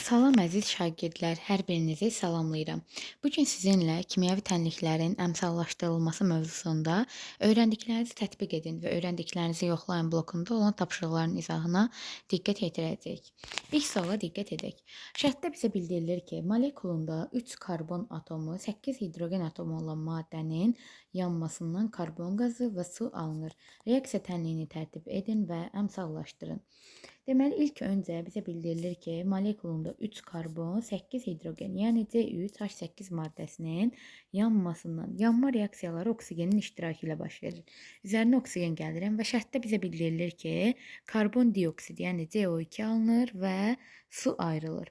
Salam əziz şagirdlər, hər birinizi salamlayıram. Bu gün sizinlə kimyəvi tənliklərin əmsallaşdırılması mövzusunda öyrəndiklərinizi tətbiq edin və öyrəndiklərinizi yoxlayın blokunda olan tapşırıqların izahına diqqət yetirəcəyik. İlk suala diqqət edək. Şərtdə bizə bildirilir ki, molekulunda 3 karbon atomu, 8 hidrogen atomu olan maddənin yanmasından karbon qazı və su alınır. Reaksiya tənliyini tərtib edin və əmsallaşdırın. Deməli, ilk öncə bizə bildirilir ki, molekulunda 3 karbon, 8 hidrogen, yəni C3H8 maddəsinin yanmasından, yanma reaksiyaları oksigenin iştirakı ilə baş verir. Üzərinə oksigen gəlirim və şərtdə bizə bildirilir ki, karbon dioksid, yəni CO2 alınır və su ayrılır.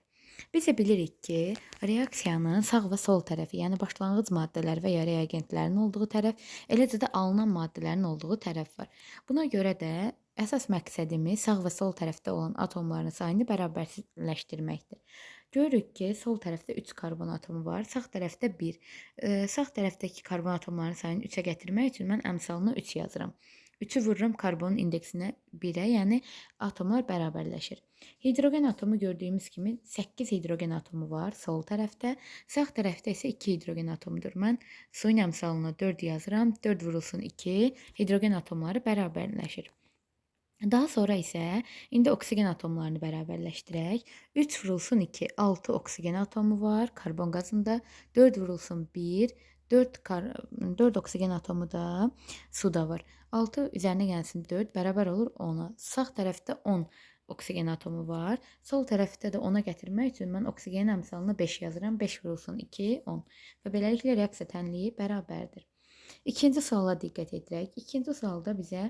Biz də bilirik ki, reaksiyanın sağ və sol tərəfi, yəni başlanğıc maddələr və ya reagentlərin olduğu tərəf, eləcə də alınan maddələrin olduğu tərəf var. Buna görə də əsas məqsədimiz sağ və sol tərəfdə olan atomların sayını bərabərləşdirməkdir. Görürük ki, sol tərəfdə 3 karbon atomu var, sağ tərəfdə 1. Sağ tərəfdəki karbon atomların sayını 3-ə gətirmək üçün mən əmsalına 3 yazıram. 3-ü vururam karbonun indeksinə 1-ə, yəni atomlar bərabərləşir. Hidrogen atomu gördüyümüz kimi 8 hidrogen atomu var sol tərəfdə, sağ tərəfdə isə 2 hidrogen atomudur. Mən suyun əmsalına 4 yazıram, 4 vurulsun 2, hidrogen atomları bərabərləşir. Daha sonra isə indi oksigen atomlarını bərabərləşdirək. 3 vurulsun 2, 6 oksigen atomu var karbon qazında. 4 vurulsun 1, 4 oksigen atomu da suda var. 6 üzərinə gəlsin 4 bərabər olur 10-a. Sağ tərəfdə 10 oksigen atomu var. Sol tərəfdə də 10-a gətirmək üçün mən oksigenin əmsalına 5 yazıram. 5 vurulsun 2, 10. Və beləliklə reaksiya tənliyi bərabərdir. İkinci suala diqqət edirək. İkinci sualda bizə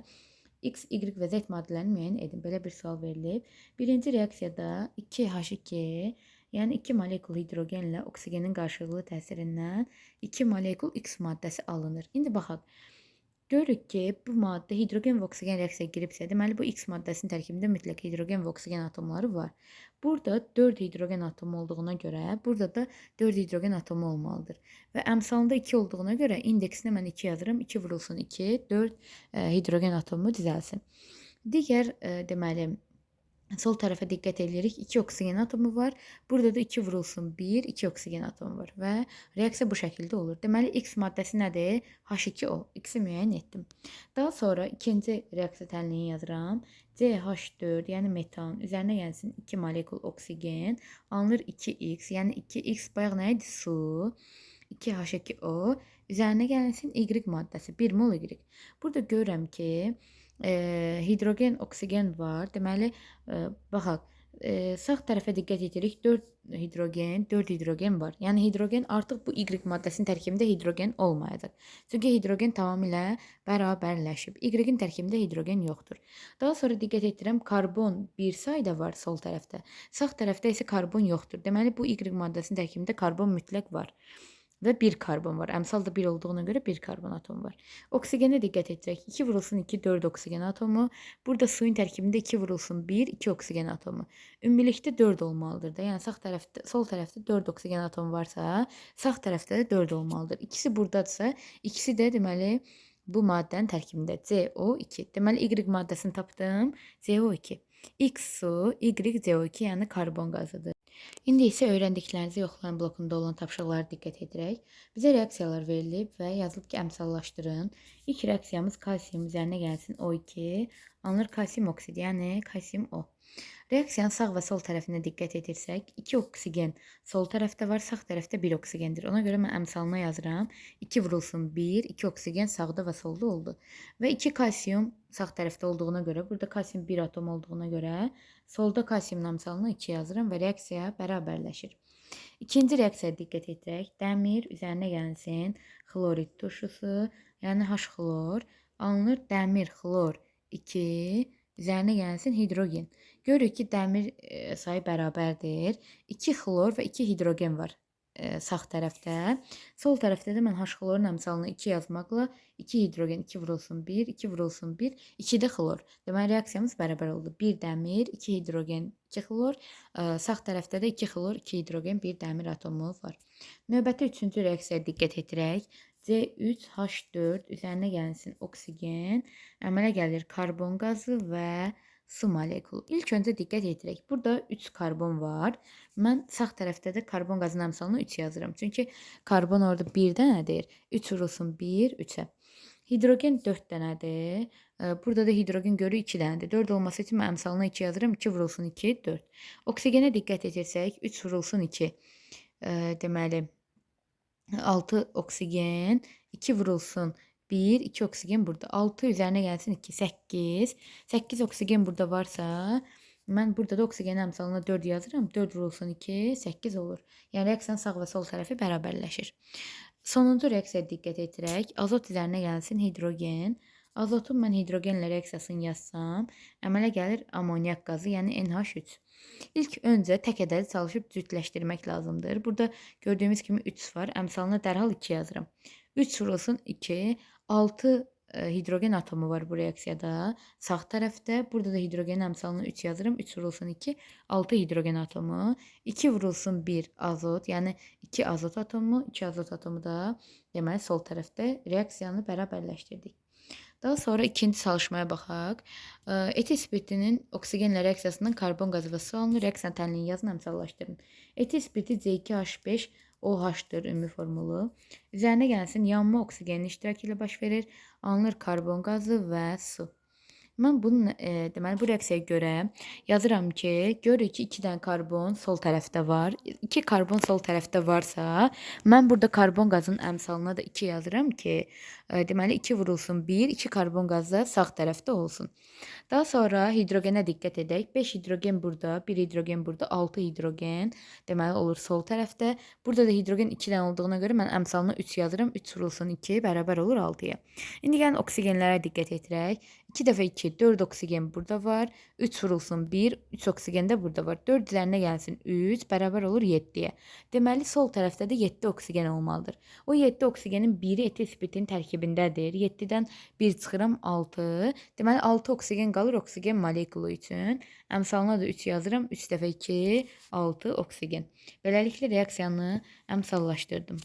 X, Y və Z maddələrini müəyyən edin. Belə bir sual verilib. Birinci reaksiyada 2H2, yəni 2 molekul hidrogenlə oksigenin qarşılıqlı təsirindən 2 molekul X maddəsi alınır. İndi baxaq. Görürük ki, bu maddə hidrogen və oksigen reaksiyaya giribsə, deməli bu X maddəsinin tərkibində mütləq hidrogen və oksigen atomları var. Burada 4 hidrogen atomu olduğuna görə, burada da 4 hidrogen atomu olmalıdır. Və əmsalında 2 olduğuna görə indeksinə mən 2 yazıram. 2 vurulsun 2, 4 hidrogen atomu düzəlsin. Digər deməli sol tərəfə diqqət edirik. 2 oksigen atomu var. Burada da 2 vurulsun 1, 2 oksigen atomu var və reaksiya bu şəkildə olur. Deməli X maddəsi nədir? H2O. X-i müəyyən etdim. Daha sonra ikinci reaksiya tənliyini yazıram. CH4, yəni metan, üzərinə gəlsin 2 molekul oksigen, alınır 2X, yəni 2X bayaq nə idi? Su. 2H2O, üzərinə gəlsin Y maddəsi, 1 mol Y. Burada görürəm ki, hidrogen, oksigen var. Deməli, baxaq, sağ tərəfə diqqət edirik. 4 hidrogen var. Yəni hidrogen artıq bu Y maddəsinin tərkibində hidrogen olmayacaq. Çünki hidrogen tamamilə bərabərləşib. Y-in tərkibində hidrogen yoxdur. Daha sonra diqqət edirəm, karbon bir sayda var sol tərəfdə. Sağ tərəfdə isə karbon yoxdur. Deməli bu Y maddəsinin tərkibində karbon mütləq var. Və 1 karbon var. Əmsal da 1 olduğuna görə 1 karbon atomu var. Oksigenə diqqət edəcək. 2 vurulsun 2, 4 oksigen atomu. Burada suyun tərkibində 2 vurulsun 1, 2 oksigen atomu. Ümumilikdə 4 olmalıdır da. Yəni sol tərəfdə 4 oksigen atomu varsa, sağ tərəfdə də 4 olmalıdır. İkisi buradadırsa, ikisi də deməli bu maddənin tərkibində CO2. Deməli Y maddəsini tapdım. CO2. X su, Y CO2, yəni karbon qazıdır. İndi isə öyrəndiklərinizi yoxlayın blokunda olan tapşırıqlara diqqət edirək. Bizə reaksiyalar verilib və yazılıb ki, əmsallaşdırın. İlk reaksiyamız kalsium üzərinə gəlsin O2, alınır kalsium oksidi, yəni kalsium O. Reaksiyanın sağ və sol tərəfinə diqqət edirsək, 2 oksigen sol tərəfdə var, sağ tərəfdə 1 oksigendir. Ona görə mən əmsalına yazıram. 2 vurulsun 1, 2 oksigen sağda və solda oldu. Və 2 kalsium sağ tərəfdə olduğuna görə, burada kalsium 1 atom olduğuna görə, solda kalsiumun əmsalına 2 yazıram və reaksiya bərabərləşir. İkinci reaksiyaya diqqət edək. Dəmir üzərinə gəlsin, xlorid turşusu, yəni H-xlor, alınır dəmir, xlor 2, üzərinə gəlsin hidrogen. Görürük ki, dəmir sayı bərabərdir. 2 xlor və 2 hidrogen var sağ tərəfdə. Sol tərəfdə də mən H-xlorun əmsalına 2 yazmaqla 2 hidrogen, 2 vurulsun 1, 2 vurulsun 1, 2 də xlor. Deməli, reaksiyamız bərabər oldu. 1 dəmir, 2 hidrogen, 2 xlor. Sağ tərəfdə də 2 xlor, 2 hidrogen, 1 dəmir atomu var. Növbəti üçüncü reaksiyaya diqqət edirək. C3H4 üzərinə gəlsin oksigen, əmələ gəlir karbon qazı və su molekulu. İlk öncə diqqət yetirək. Burada 3 karbon var. Mən sağ tərəfdə də karbon qazının əmsalına 3 yazıram. Çünki karbon orada 1 dənədir. 3 vurulsun 1, 3-ə. Hidrogen 4 dənədir. Burada da hidrogen görü 2 dənədir. 4 olması üçün mən əmsalına 2 yazıram. 2 vurulsun 2, 4. Oksigenə diqqət etsək, 3 vurulsun 2. Deməli, 6 oksigen, 2 vurulsun 1, 2 oksigen burada. 6 üzerine gelsin 2, 8. 8 oksigen burada varsa mən burada da oksigenin əmsalına 4 yazıram. 4 vurulsun 2, 8 olur. Yəni reaksiyanın sağ və sol tərəfi bərabərləşir. Sonuncu reaksiyaya diqqət edirək. Azot üzərinə gəlsin hidrogen. Azotun mən hidrogenlə reaksiyasını yazsam, əmələ gəlir amoniak qazı, yəni NH3. İlk öncə tək ədədi çalışıb cütləşdirmək lazımdır. Burada gördüyümüz kimi 3 var. Əmsalına dərhal 2 yazıram. 3 vurulsun 2, 6 hidrogen atomu var bu reaksiyada. Sağ tərəfdə. Burada da hidrogenin əmsalına 3 yazırım. 3 vurulsun 2, 6 hidrogen atomu. 2 vurulsun 1 azot, yəni 2 azot atomu, 2 azot atomu da deməli sol tərəfdə reaksiyanı bərabərləşdirdik. Daha sonra ikinci çalışmaya baxaq. Etil spiritinin oksigenlə reaksiyasından karbon qazı və su alınır. Reaksiyanın tənliyini yazın, əmsallaşdırın. Etil spiriti C2H5 OH-dır ümumi formulu. Üzərinə gəlsin yanma oksigenin iştirakı ilə baş verir. Alınır karbon qazı və su. Mən bunun deməli bu reaksiyaya görə yazıram ki, görürük ki 2 dənə karbon sol tərəfdə var. 2 karbon sol tərəfdə varsa, mən burada karbon qazının əmsalına da 2 yazıram ki, deməli 2 vurulsun 1, 2 karbon qazı da sağ tərəfdə olsun. Daha sonra hidrogenə diqqət edək. 5 hidrogen burada, 1 hidrogen burada, 6 hidrogen deməli olur sol tərəfdə. Burada da hidrogen 2 dənə olduğuna görə mən əmsalına 3 yazıram. 3 vurulsun 2 bərabər olur 6-ya. İndi gəlin oksigenlərə diqqət edirək. 2 dəfə 2, 4 oksigen burada var. 3 vurulsun 1, 3 oksigen də burada var. 4 üzərinə gəlsin 3, bərabər olur 7-yə. Deməli, sol tərəfdə də 7 oksigen olmalıdır. O 7 oksigenin biri etil spiritinin tərkibindədir. 7-dən 1 çıxıram 6. Deməli, 6 oksigen qalır oksigen molekulu üçün. Əmsalına da 3 yazıram. 3 dəfə 2, 6 oksigen. Beləliklə reaksiyanı əmsallaşdırdım.